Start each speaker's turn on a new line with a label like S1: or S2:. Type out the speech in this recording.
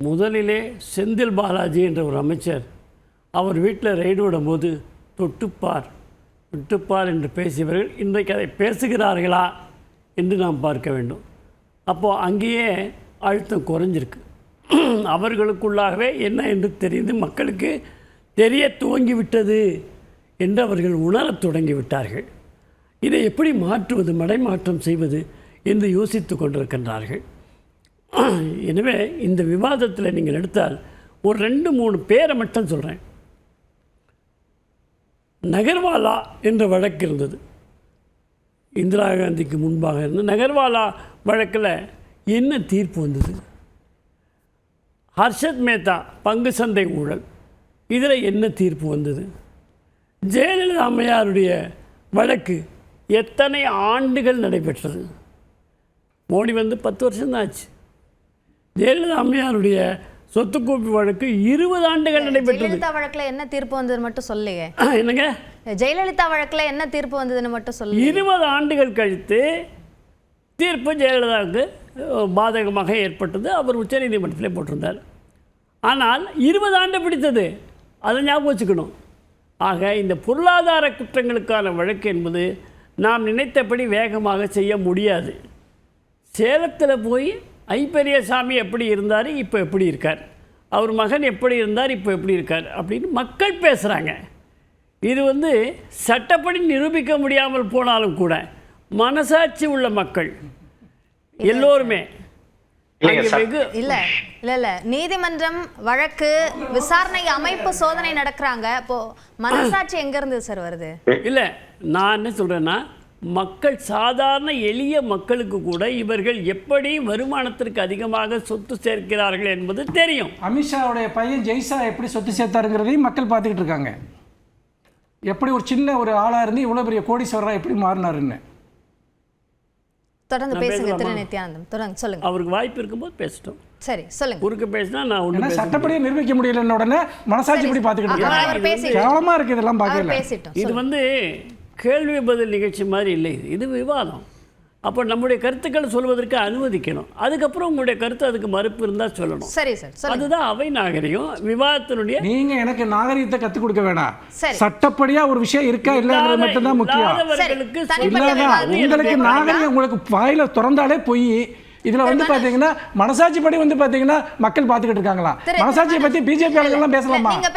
S1: முதலிலே செந்தில் பாலாஜி என்ற ஒரு அமைச்சர் அவர் வீட்டில் ரெய்டு விடும்போது தொட்டுப்பார் விட்டுப்பார் என்று பேசியவர்கள் இன்றைக்கு அதை பேசுகிறார்களா என்று நாம் பார்க்க வேண்டும். அப்போது அங்கேயே அழுத்தம் குறைஞ்சிருக்கு. அவர்களுக்குள்ளாகவே என்ன என்று தெரிந்து மக்களுக்கு தெரிய துவங்கிவிட்டது என்று அவர்கள் உணரத் தொடங்கிவிட்டார்கள். இதை எப்படி மாற்றுவது, மடைமாற்றம் செய்வது என்று யோசித்து கொண்டிருக்கின்றார்கள். எனவே இந்த விவாதத்தில் நீங்கள் எடுத்தால் ஒரு 2-3 பேரை மட்டும் சொல்கிறேன். நகர்வாலா என்ற வழக்கு இருந்தது, இந்திரா காந்திக்கு முன்பாக இருந்த நகர்வாலா வழக்கில் என்ன தீர்ப்பு வந்தது? ஹர்ஷத் மேத்தா பங்கு சந்தை ஊழல், இதில் என்ன தீர்ப்பு வந்தது? ஜெயலலிதா அம்மையாருடைய வழக்கு எத்தனை ஆண்டுகள் நடைபெற்றது? மோடி வந்து 10 வருஷம்தான் ஆச்சு. ஜெயலலிதா அம்மையாருடைய சொத்து குவிப்பு வழக்கு 20 ஆண்டுகள் நடைபெற்றது.
S2: ஜெயலலிதா வழக்கில் என்ன தீர்ப்பு வந்ததுன்னு மட்டும் சொல்லுங்க.
S1: என்னங்க,
S2: ஜெயலலிதா வழக்கில் என்ன தீர்ப்பு வந்ததுன்னு மட்டும் சொல்லுங்க.
S1: 20 ஆண்டுகள் கழித்து தீர்ப்பு ஜெயலலிதாவுக்கு பாதகமாக ஏற்பட்டது. அவர் உச்சநீதிமன்றத்திலே போட்டிருந்தார். ஆனால் 20 ஆண்டு பிடித்தது, அதை ஞாபகம் வச்சுக்கணும். ஆக இந்த பொருளாதார குற்றங்களுக்கான வழக்கு என்பது நாம் நினைத்தபடி வேகமாக செய்ய முடியாது. சேலத்தில் போய் பெரியசாமி எப்படி இருந்தார், இப்போ எப்படி இருக்கார், அவர் மகன் எப்படி இருந்தார், இப்போ எப்படி இருக்கார் அப்படின்னு மக்கள் பேசுகிறாங்க. இது வந்து சட்டப்படி நிரூபிக்க முடியாமல் போனாலும் கூட மனசாட்சி உள்ள மக்கள் எல்லோருமே
S2: இல்ல நீதிமன்றம் வழக்கு விசாரணை அமைப்பு சோதனை நடக்கிறாங்க. இப்போ மனசாட்சி எங்க இருந்து சார் வருது?
S1: இல்ல, நான் என்ன சொல்றேன்னா, மக்கள் சாதாரண எளிய மக்களுக்கு கூட இவர்கள் எப்படி வருமானத்திற்கு அதிகமாக சொத்து சேர்க்கிறார்கள் என்பது தெரியும்.
S3: அமித்ஷாவுடைய பையன் ஜெய்ஷா எப்படி சொத்து சேர்த்தாருங்கிறதையும் மக்கள் பார்த்துக்கிட்டு இருக்காங்க. எப்படி ஒரு சின்ன ஒரு ஆளா இருந்து இவ்வளவு பெரிய கோடீஸ்வரரா எப்படி மாறினாருன்னு.
S2: தொடர்ந்து பேசுங்க திரு நித்யானந்தம், தொடர்ந்து சொல்லுங்க.
S1: அவருக்கு வாய்ப்பு இருக்கும்போது பேசட்டும்.
S2: சரி சொல்லுங்க.
S1: குறுக்க பேசினா நான் ஒண்ணு
S3: சட்டப்படியே நிரூபிக்க முடியல உடனே மனசாட்சி இப்படி பார்த்துக்கிட்டு இருக்காங்க. கேவலமா இருக்கு இதெல்லாம் பார்க்கல.
S1: இது வந்து கேள்வி பதில் நிகழ்ச்சி மாதிரி இல்லை, இது விவாதம். அப்போ நம்முடைய கருத்துக்களை சொல்வதற்கு அனுமதிக்கணும். அதுக்கப்புறம் உங்களுடைய கருத்து அதுக்கு மறுப்பு இருந்தால் சொல்லணும்.
S2: சரி சார்,
S1: அதுதான் அவை நாகரிகம், விவாதத்தினுடைய.
S3: நீங்க எனக்கு நாகரிகத்தை கற்றுக் கொடுக்க வேணாம். சட்டப்படியா ஒரு விஷயம் இருக்கா இல்லைங்கிறது மட்டும்தான் முக்கியம். உங்களுக்கு நாகரிகம் உங்களுக்கு வாயில திறந்தாலே போய் இதுல வந்து பாத்தீங்கன்னா மனசாட்சி படி வந்து பாத்தீங்கன்னா மக்கள் பார்த்துக்கிட்டு இருக்காங்களா? மனசாட்சியை பத்தி பிஜேபி ஆளுங்கள்லாம் பேசலாமா?